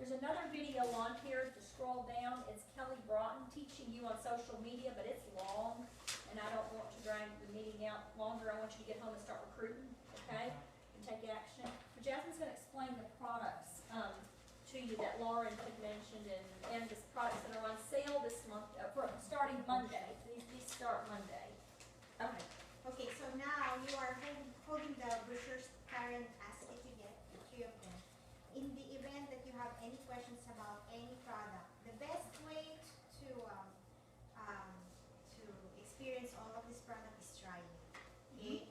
There's another video on here. To scroll down, it's Kelly Broughton teaching you on social media, but it's long, and I don't want to drag the meeting out longer. I want you to get home and start recruiting, okay? And take action. But Jasmine's going to explain the products to you that Lauren had mentioned, and the products that are on sale this month, starting Monday. These start Monday. Okay. Okay, so now you are holding the brochures Karen asked you to get, the 3 of them. In the event that you have any questions about any product, the best way to experience all of this product is trying it. Okay?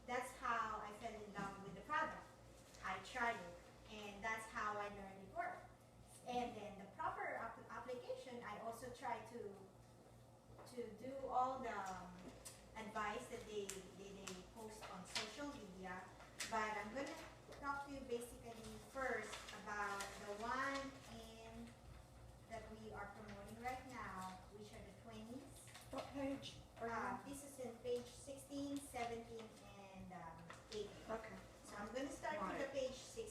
That's how I fell in love with the product. I tried it, and that's how I learned it worked. And then the proper application, I also try to do all the advice that they post on social media. But I'm going to talk to you basically first about the one that we are promoting right now, which are the 20s. What page are you on? This is in page 16, 17, and 18. Okay. So I'm going to start with the page 16.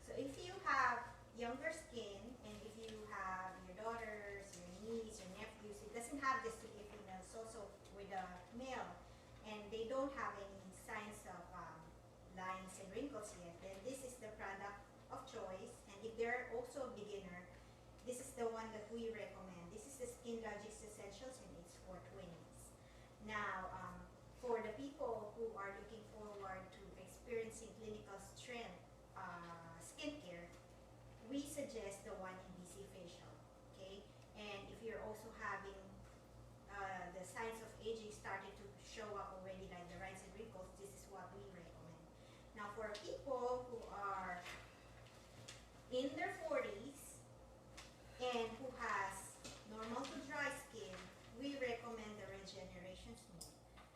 So if you have younger skin, and if you have your daughters, your niece, your nephews, it doesn't have this to be a female, it's also with a male, and they don't have any signs of lines and wrinkles yet, then this is the product of choice. And if they're also a beginner, this is the one that we recommend. This is the Skin Logics Essentials, and it's for 20s. Now, for the people who are looking forward to experiencing clinical strength skincare, we suggest the one in DC Facial, okay? And if you're also having the signs of aging started to show up already, like the rise and wrinkles, this is what we recommend. Now, for people who are in their 40s and who has normal to dry skin, we recommend the Regeneration Smooth.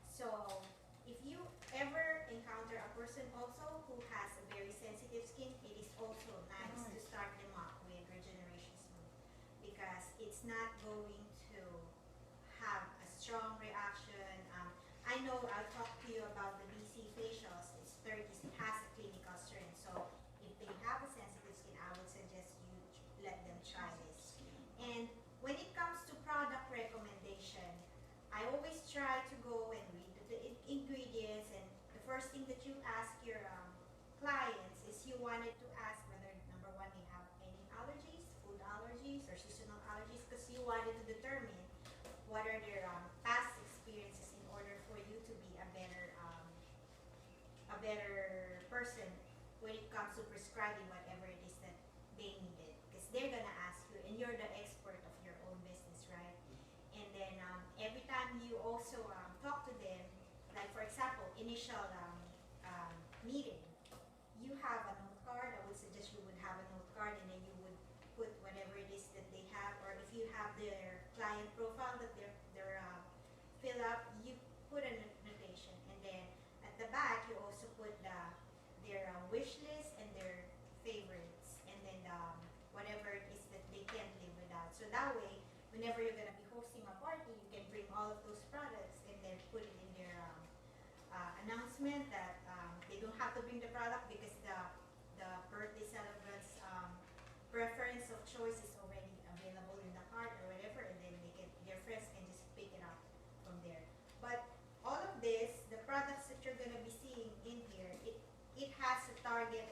So if you ever encounter a person also who has a very sensitive skin, it is also nice to start them off with Regeneration Smooth, because it's not going to have a strong reaction. I know I'll talk to you about the BC facials. It's 30s, it has a clinical strength. So if they have a sensitive skin, I would suggest you let them try this. And when it comes to product recommendation, I always try to go and read the ingredients, and the first thing that you ask your clients is you wanted to ask whether, number one, they have any allergies, food allergies, or seasonal allergies, because you wanted to determine what are their past experiences in order for you to be a better person when it comes to prescribing whatever it is that they needed, because they're gonna ask you, and you're the expert of your own business, right? And then every time you also talk to them, like for example, initial meeting, you have a note card. I would suggest you would have a note card, and then you would put whatever it is that they have, or if you have their client profile that they're fill up, you put a notation, and then at the back you also put their wish list and their favorites, and then whatever it is that they can't live without. So that way, whenever you're going to be hosting a party, you can bring all of those products and then put it in their announcement that they don't have to bring the product because the birthday celebrant's preference of choice is already available in the cart or whatever, and then their friends can just pick it up from there. But all of this, the products that you're going to be seeing in here, it has a target.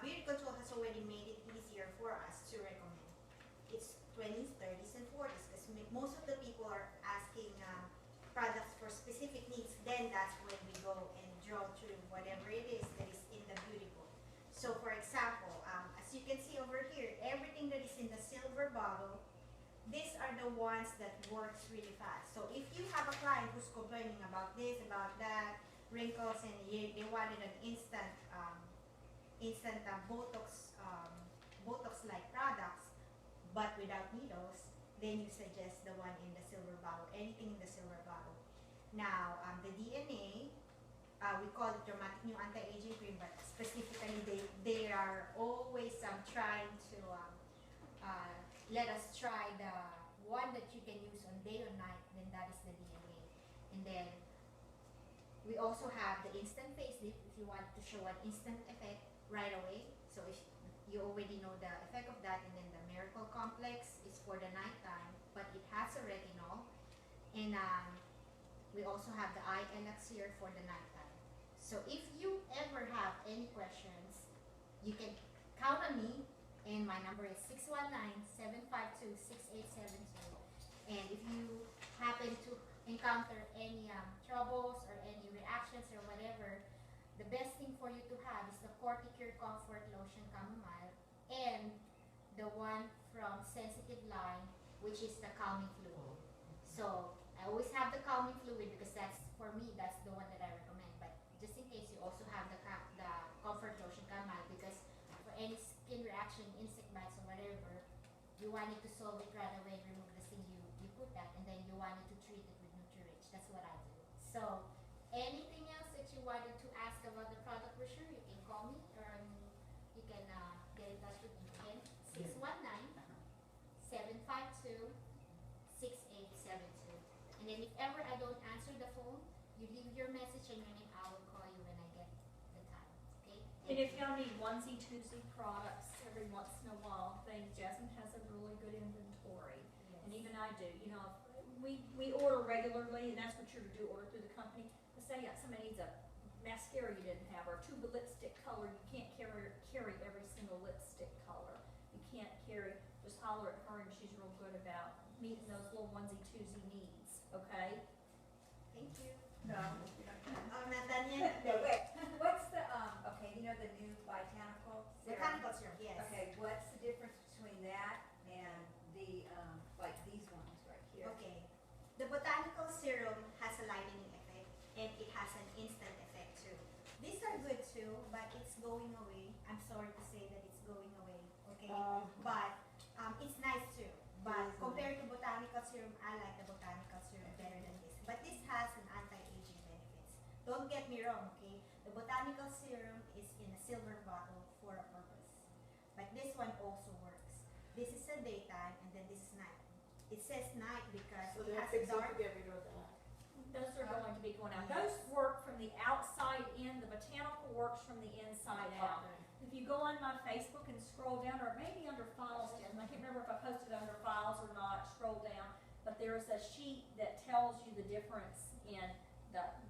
Beauty Control has already made it easier for us to recommend. It's 20s, 30s, and 40s, because most of the people are asking products for specific needs. Then that's when we go and draw through whatever it is that is in the beauty book. So for example, as you can see over here, everything that is in the silver bottle, these are the ones that works really fast. So if you have a client who's complaining about this, about that, wrinkles, and they wanted an instant Botox-like products, but without needles, then you suggest the one in the silver bottle, anything in the silver bottle. Now, the DNA, we call it Dramatic New Anti-Aging Cream, but specifically they are always trying to let us try the one that you can use on day or night, then that is the DNA. And then we also have the instant facelift if you want to show an instant effect right away. So if you already know the effect of that. And then the Miracle Complex is for the nighttime, but it has a retinol. And we also have the eye elixir for the nighttime. So if you ever have any questions, you can count on me, and my number is 619-752-6872. And if you happen to encounter any troubles or any reactions or whatever, the best thing for you to have is the Corticure Comfort Lotion Chamomile and the one from Sensitive Line, which is the calming fluid. So I always have the calming fluid because that's, for me, that's the one that I recommend. But just in case, you also have the Comfort Lotion Chamomile, because for any skin reaction, insect bites or whatever, you wanted to solve it right away, remove the thing you put that, and then you wanted to treat it with Nutri-Rich. That's what I do. So anything else that you wanted to ask about the product brochure, you can call me, or you can get in touch with me again. 619-752-6872. And then if ever I don't answer the phone, you leave your message and your name. I will call you when I get the time. Okay? And if y'all need onesie, twosie products every once in a while, things, Jasmine has a really good inventory. Yes. And even I do, you know, we order regularly, and that's what you're to do, order through the company. But say somebody needs a mascara you didn't have, or a tube of lipstick color, you can't carry every single lipstick color. You can't carry, just holler at her, and she's real good about meeting those little onesie, twosie needs, okay? Thank you. No. Oh, not done yet? No, wait, what's the, okay, you know the new Botanical serum? Botanical serum, yes. Okay, what's the difference between that and the, like these ones right here? Okay. The botanical serum has a lightening effect, and it has an instant effect too. These are good too, but it's going away. I'm sorry to say that it's going away, okay? But it's nice too. But compared to botanical serum, I like the botanical serum better than this. But this has an anti-aging benefits. Don't get me wrong, okay? The botanical serum is in a silver bottle for a purpose. But this one also works. This is a daytime, and then this is night. It says night because So it they're has a fixing dark. to get rid of that. Those are going to be going out. Those work from the outside in, the botanical works from the inside out. If you go on my Facebook and scroll down, or maybe under files, Jen, I can't remember if I posted it under files or not, scroll down, but there's a sheet that tells you the difference in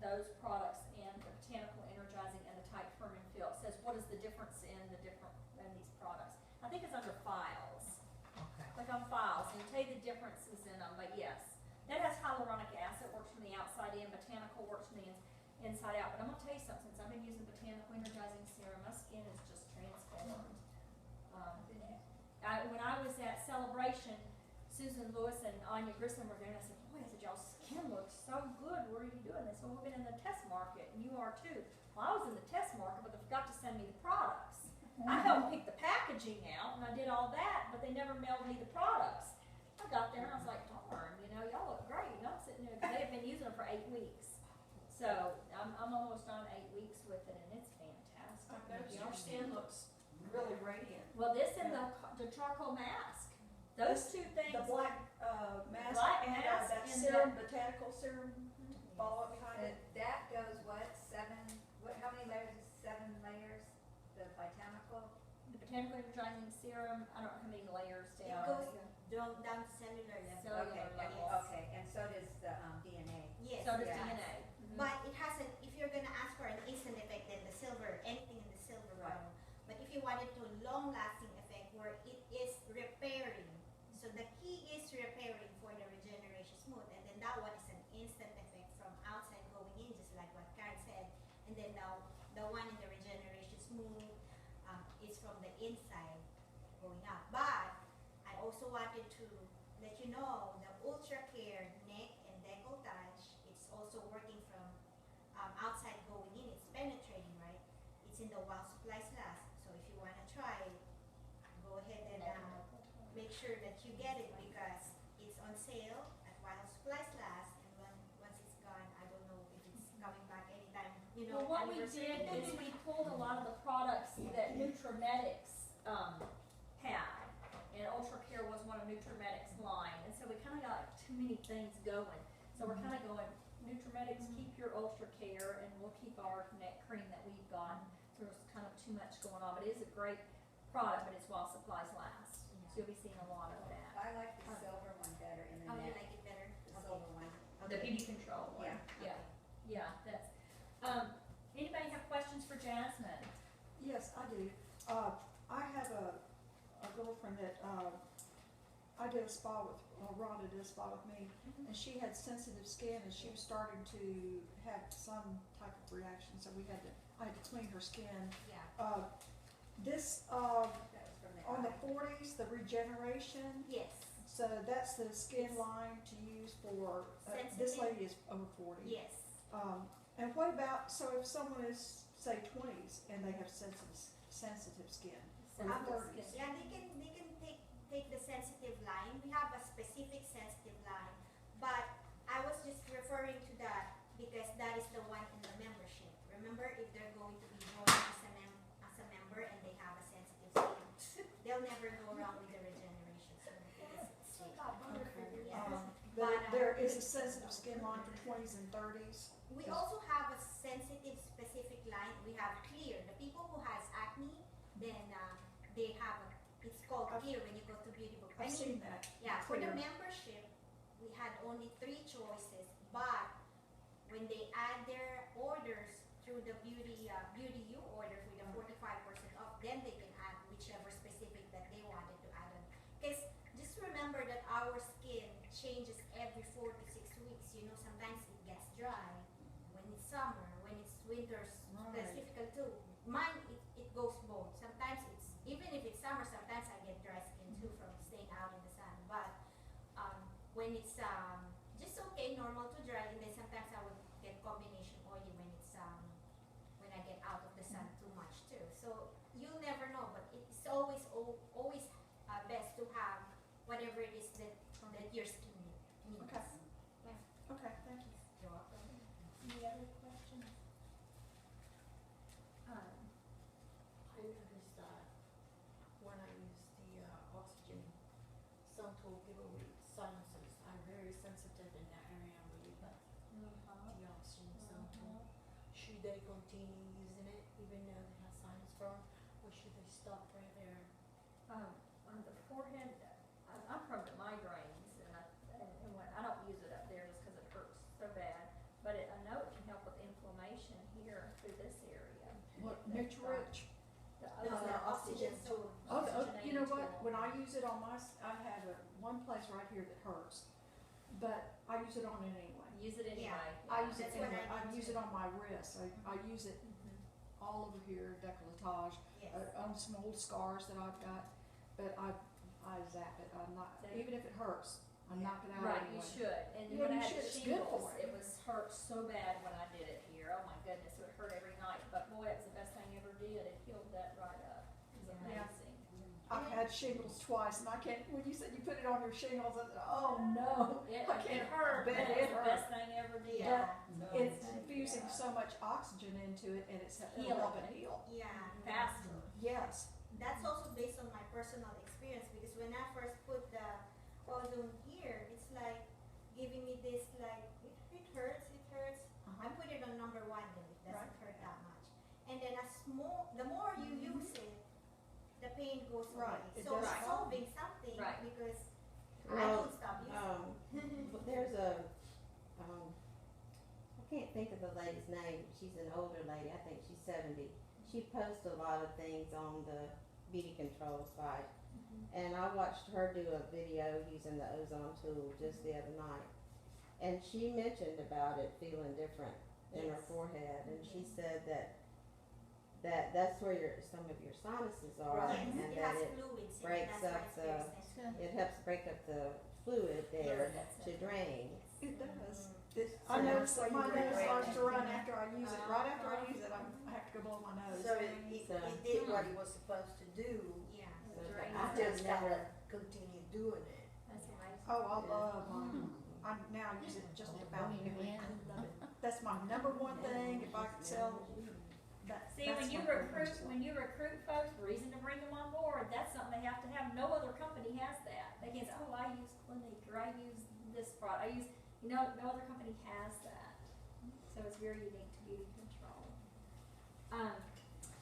those products and the botanical energizing and the tight firm and feel. It says what is the difference in these products. I think it's under files. Okay. Click on files and tell you the differences in them, but yes. That has hyaluronic acid, works from the outside in, botanical works from the inside out. But I'm gonna tell you something, since I've been using botanical energizing serum, my skin is just transformed. When I was at Celebration, Susan Lewis and Anya Grissom were there, and I said, boy, I said, y'all's skin looks so good, what are you doing? They said, well, we've been in the test market, and you are too. Well, I was in the test market, but they forgot to send me the products. I helped pick the packaging out, and I did all that, but they never mailed me the products. I got there, and I was like, darn, you know, y'all look great. And I'm sitting there, because they have been using them for 8 weeks. So I'm almost on 8 weeks with it, and it's fantastic. I noticed your skin looks really radiant. Well, this and the charcoal mask, those two things. The black mask Black and mask that and serum, botanical serum, follow up behind it. That goes what, how many layers is 7 layers? The Botanical? The botanical energizing serum, I don't know how many layers It down. goes down to cellular level. Cellular Okay, level. okay, and so does the DNA. Yes. So does Yeah. DNA. Mhm. But it has an, if you're gonna ask for an instant effect, then the silver, anything in the silver Right. realm. But if you wanted to long-lasting effect where it is repairing, so the key is repairing for the regeneration smooth, and then that one is an instant effect from outside going in, just like what Karen said. And then the one in the regeneration smooth is from the inside going out. But I also wanted to let you know the Ultra Care neck and décolletage, it's also working from outside going in. It's penetrating, right? It's in the While Supplies Last. So if you want to try, go ahead and make sure that you get it, because it's on sale at While Supplies Last, and once it's gone, I don't know if it's coming back anytime. You know, Well, what we anniversary. did is we pulled a lot of the products that Nutramedics had, and Ultra Care was one of Nutramedics' line, and so we kind of got too many things going. So we're kind of going, Nutramedics, keep your Ultra Care, and we'll keep our neck cream that we've got. So there's kind of too much going on, but it is a great product, but it's while supplies last. So you'll be seeing a lot of that. I like the silver one better in the Oh, you net, like it better? the silver one. The beauty control one. Yeah. Yeah, that's, anybody have questions for Jasmine? Yes, I do. I have a girlfriend that, I did a spa with, Rhonda did a spa with me, and she had sensitive skin, and she was starting to have some type of reaction, so I had to clean her skin. Yeah. This, That was from the on the eye. 40s, the regeneration, Yes. so that's the skin line to use for, this Sensitive? lady is over 40. Yes. And what about, so if someone is, say, 20s, and they have sensitive skin? Sensitive skin. Yeah, they can take the sensitive line. We have a specific sensitive line, but I was just referring to that because that is the one in the membership. Remember, if they're going to be joined as a member and they have a sensitive skin, they'll never go wrong with the regeneration. So because it's safe. Yeah. But there is a sensitive skin line for 20s and 30s. We also have a sensitive specific line. We have clear. The people who has acne, then they have it's called clear when you go to Beauty Book. I've seen that. Yeah, for the Clear. membership, we had only 3 choices, but when they add their orders through the Beauty U orders with a 45% off, then they can add whichever specific that they wanted to add on. Because just remember that our skin changes every 4 to 6 weeks. You know, sometimes it gets dry when it's summer, when it's winter, Right. specifically too. Mine, it goes both. Sometimes it's, even if it's summer, sometimes I get dry skin too from staying out in the sun. But when it's just okay, normal to dry, and then sometimes I would get combination oily when it's when I get out of the sun too much too. So you'll never know, but it's always best to have whatever it is that your skin needs. Okay. Okay, thank you. You're welcome. Any other questions? I noticed that when I use the oxygen, some tool people with sinuses, I'm very sensitive in that area, I'm really bad. The oxygen some tool. Should they continue using it even though they have sinus problem, or should they stop right there? On the forehead, I'm prone to migraines, and when, I don't use it up there just because it hurts so bad, but I know it can help with inflammation here through this area. What, Nutri-Rich? The No, ozone- the oxygen tool. Oh, you know what, oxygenating when tool. I use it on I have one place right here that hurts, but I use it on it anyway. Use it anyway. Yeah. I use it That's what anyway, I I do use too. it on my wrist, I use it Mhm. all over here, decolletage, Yes. on some old scars that I've got, but I zap it, I'm not, So- even if it hurts, I'm knocking it out Right, anyway. you should, and Yeah, when I you had should. the It's good for shingles, it. it was hurt so bad when I did it here, oh my goodness, it would hurt every night, but boy, it was the best thing I ever did, it healed that right up, it was Yeah. amazing. I've had shingles twice, and I can't, when you said you put it on your shingles, I said, oh no, It, I it can't hurt, but bet it it was the hurt. best thing I ever did. Yeah. It's infusing so much oxygen into it, and it'll Heal help it. it heal. Yeah. Faster. Yes. That's also based on my personal experience, because when I first put the ozone here, it's like giving me this like it hurts. I put it on number 1, then it doesn't hurt that much. And then the more you use it, the pain goes away. Right, it So does it's help. solving something Right. because I Well, don't stop using But there's I can't think of the lady's name. She's an older lady. I think she's 70. She posts a lot of things on the beauty control side. And I watched her do a video using the ozone tool just the other night. And she mentioned about it feeling different in her Yes. forehead. And she said that's where some of your sinuses are, Yes, and it that has it fluids in it. breaks That's why up it's very sensitive. it helps break up the fluid there That's to it. drain. It does. So I notice that's that my why you nose break starts it. to run after I use it. Right after I use it, I have to go blow my nose. So it did what it was supposed to do, Yeah. So Drain. I I just never. gotta continue doing it. That's amazing. Oh, I love mine. I now use it just about every. I love it. That's my number one thing. If I could sell that. See, that's when you my recruit, first when you recruit folks, reason to bring them on board, that's something they have to have, no other company has that. They can say, oh, I use Clinique, or I use this product, no other company has that. So it's very unique to beauty control.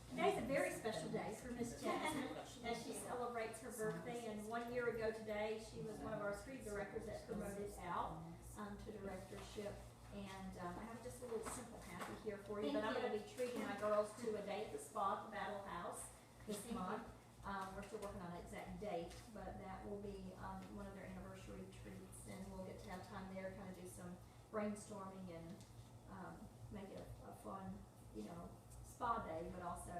Today's a very special day for Miss Jasmine, directors that promoted out to directorship. And I have just a little simple happy here for you, but I'm gonna be treating my girls to a day at the spa at the Battle House this month. We're still working on an exact date, but that will be one of their anniversary treats, and we'll get to have time there, kind of do some brainstorming and make it a fun, you know, spa day, but also,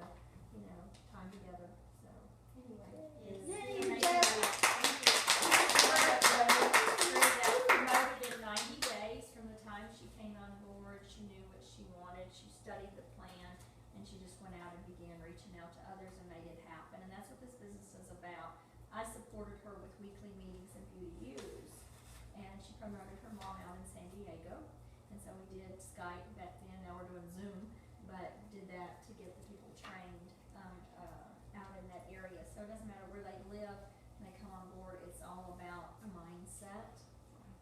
you know, time together. So anyway, Yay, promoted in 90 days from the time she came on board. She knew what she wanted. She studied the plan, and she just went out and began reaching out to others and made it happen. And that's what this business is about. I supported her with weekly meetings and beauty use, and she promoted her mom out in San Diego. And so we did Skype back then. Now we're doing Zoom, but did that to get the people trained out in that area. So it doesn't matter where they live when they come on board. It's all about a mindset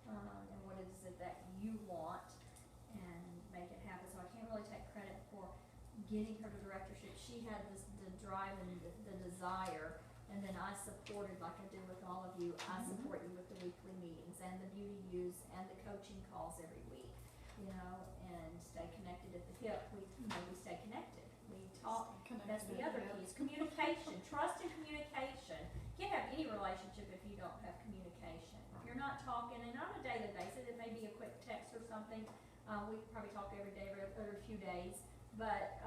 and what is it that you want, and make it happen. So I can't really take credit for getting her to directorship. She had the drive and the desire, and then I supported, like I did with all of you. I support you with the weekly meetings and the beauty use and the coaching calls every week, you know, and stay connected at the hip. We stay connected. We talk. That's the other key. It's communication, trust and communication. You can't have any relationship if you don't have communication. If you're not talking, and on a daily basis, it may be a quick text or something. We probably talk every day, every few days. But,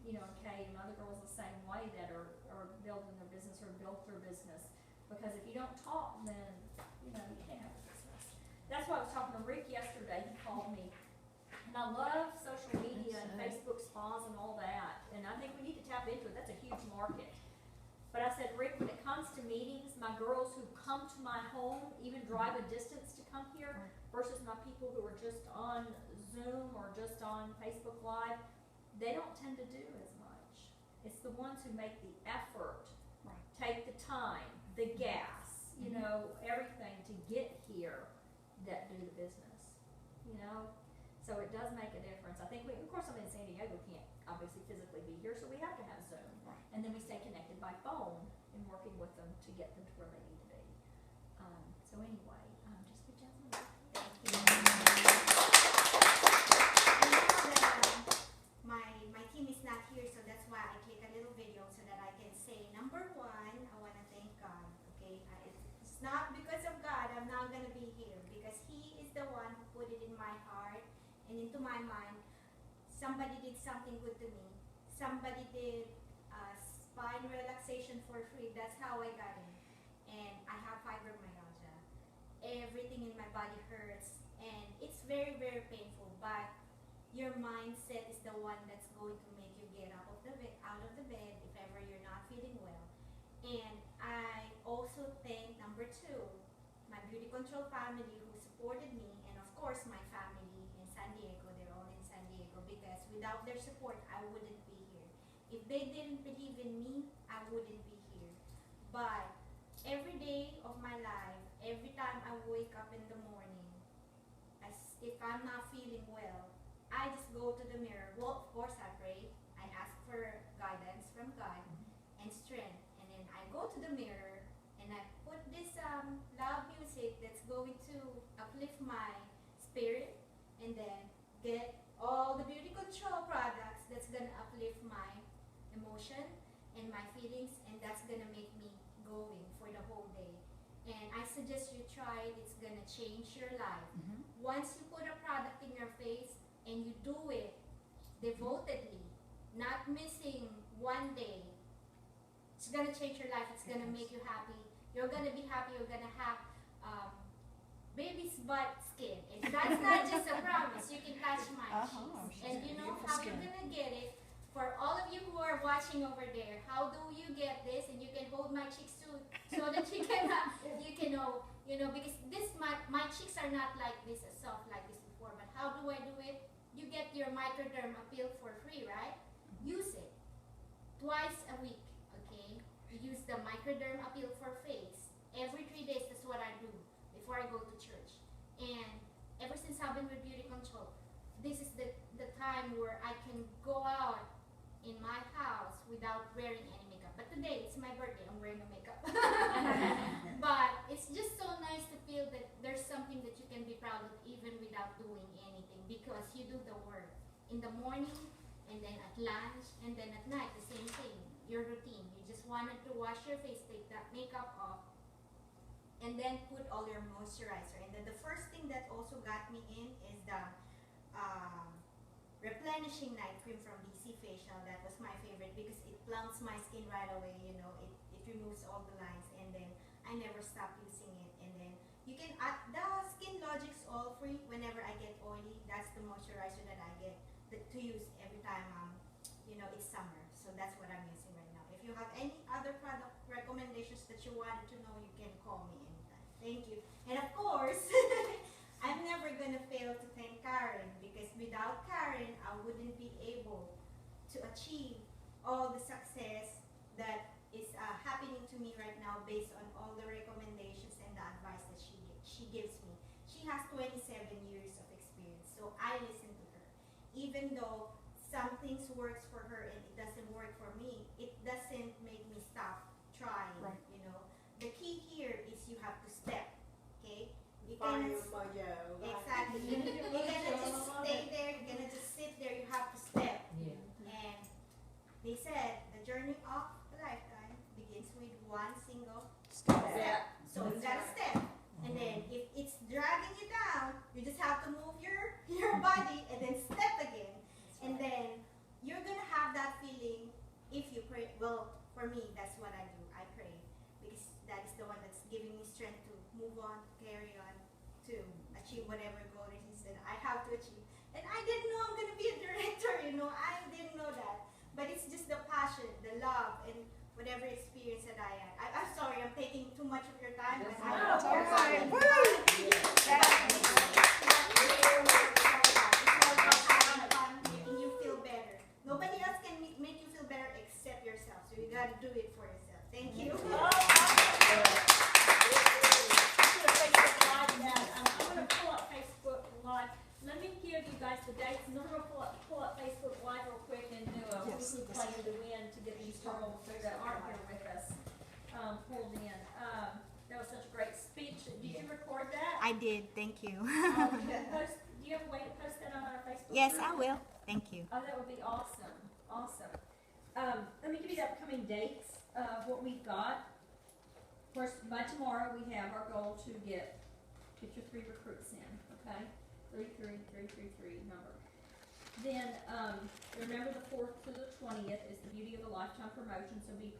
you know, Kay and other girls the same way that are building their business or built their business. Because if you don't talk, then, you know, you can't have a business. That's why I was talking to Rick yesterday. He called me. And I love social media and Facebook spas and all that. And I think we need to tap into it. That's a huge market. But I said, Rick, when it comes to meetings, my girls who come to my home, even drive a distance to come here, versus my people who are just on Zoom or just on Facebook Live, they don't tend to do as much. It's the ones who make the effort, take the time, the gas, you know, everything to get here that do the business, you know? So it does make a difference. I think of course, I'm in San Diego, can't obviously physically be here, so we have to have Zoom. And then we stay connected by phone and working with them to get them to where they need to be. So anyway, just reach out to me. Thank you. My team is not here, so that's why I take a little video so that I can say, number one, I want to thank God, okay? It's not because of God I'm not going to be here, because He is the one who put it in my heart and into my mind. Somebody did something good to me. Somebody did spine relaxation for free. That's how I got in. And I have fibromyalgia. Everything in my body hurts, and it's very, very painful. But your mindset is the one that's going to make you get out of the bed if ever you're not feeling well. And I also thank number two, my Beauty Control family who supported me, and of course my family in San Diego. They're all in San Diego, because without their support, I wouldn't be here. If they didn't believe in me, I wouldn't be here. But every day of my life, every time I wake up in the morning, if I'm not feeling well, I just go to the mirror. Well, of course I pray. I ask for guidance from God and strength. And then I go to the mirror and I put this loud music that's going to uplift my spirit, and then get all the beauty control products that's gonna uplift my emotion and my feelings, and that's gonna make me going for the whole day. And I suggest you try it. It's gonna change your life. Once you put a product in your face and you do it devotedly, not missing one day, it's gonna change your life. It's gonna make you happy. You're gonna be happy. You're gonna have baby's butt skin. And that's not just a promise. You can touch my cheeks. And you know how you're gonna get it. For all of you who are watching over there, how do you get this? And you can hold my cheeks too, so that you can know, because my cheeks are not like this, as soft like this before. But how do I do it? You get your Microderm Appeal for free, right? Use it twice a week, okay? You use the Microderm Appeal for face every 3 days. That's what I do before I go to church. And ever since I've been with Beauty Control, this is the time where I can go out in my house without wearing any makeup. But today it's my birthday, I'm wearing a makeup. But it's just so nice to feel that there's something that you can be proud of even without doing anything, because you do the work in the morning and then at lunch and then at night, the same thing, your routine. You just wanted to wash your face, take that makeup off, And then put all your moisturizer. And then the first thing that also got me in is the replenishing night cream from DC Facial. That was my favorite because it plumps my skin right away, you know, it removes all the lines, and then I never stop using it. And then you can add the Skin Logic's all free whenever I get oily. That's the moisturizer that I get to use every time you know, it's summer. So that's what I'm using right now. If you have any other product recommendations that you wanted to know, you can call me anytime. Thank you. And of course, I'm never gonna fail to thank Karen, because without Karen, I wouldn't be able to achieve all the success that is happening to me right now based on all the recommendations and the advice that she gives me. She has 27 years of experience, so I listen to her. Even though some things works for her and it doesn't work for me, it doesn't make me stop trying, Right. you know. The key here is you have to step, okay? You Find cannot your mojo. Right? exactly. You cannot just stay there. You cannot just sit there. You have to step. Yeah. And they said the journey of a lifetime begins with one single step. So you gotta step. And then if it's dragging you down, you just have to move your body and then step again. And then you're gonna have that feeling if you pray. Well, for me, that's what I do. I pray, because that is the one that's giving me strength to move on, carry on, to achieve whatever goal it is that I have to achieve. And I didn't know I'm gonna be a director, you know. I didn't know that. But it's just the passion, the love, and whatever experience that I had. I'm sorry, I'm taking too much of your time. That's but fine. I- It's all right. Woo! Making you feel better. Nobody else can make you feel better except yourself. So you gotta do it for yourself. Thank you. I'm gonna pull up Facebook Live. Let me give you guys the dates, and then we're gonna pull up Facebook Live real quick and do a Yes. weekly play to win to get these girls that aren't here with us, pulled in. That was such a great speech. Did you record that? I did. Thank you. Do you have a way to post that on our Facebook? Yes, group? I will. Thank you. Oh, that would be awesome, awesome. Let me give you the upcoming dates of what we've got. Of course, by tomorrow, we have our goal to get your 3 recruits in, okay? 3 number. Then, remember the 4th to the 20th is the Beauty of a Lifetime promotion, so be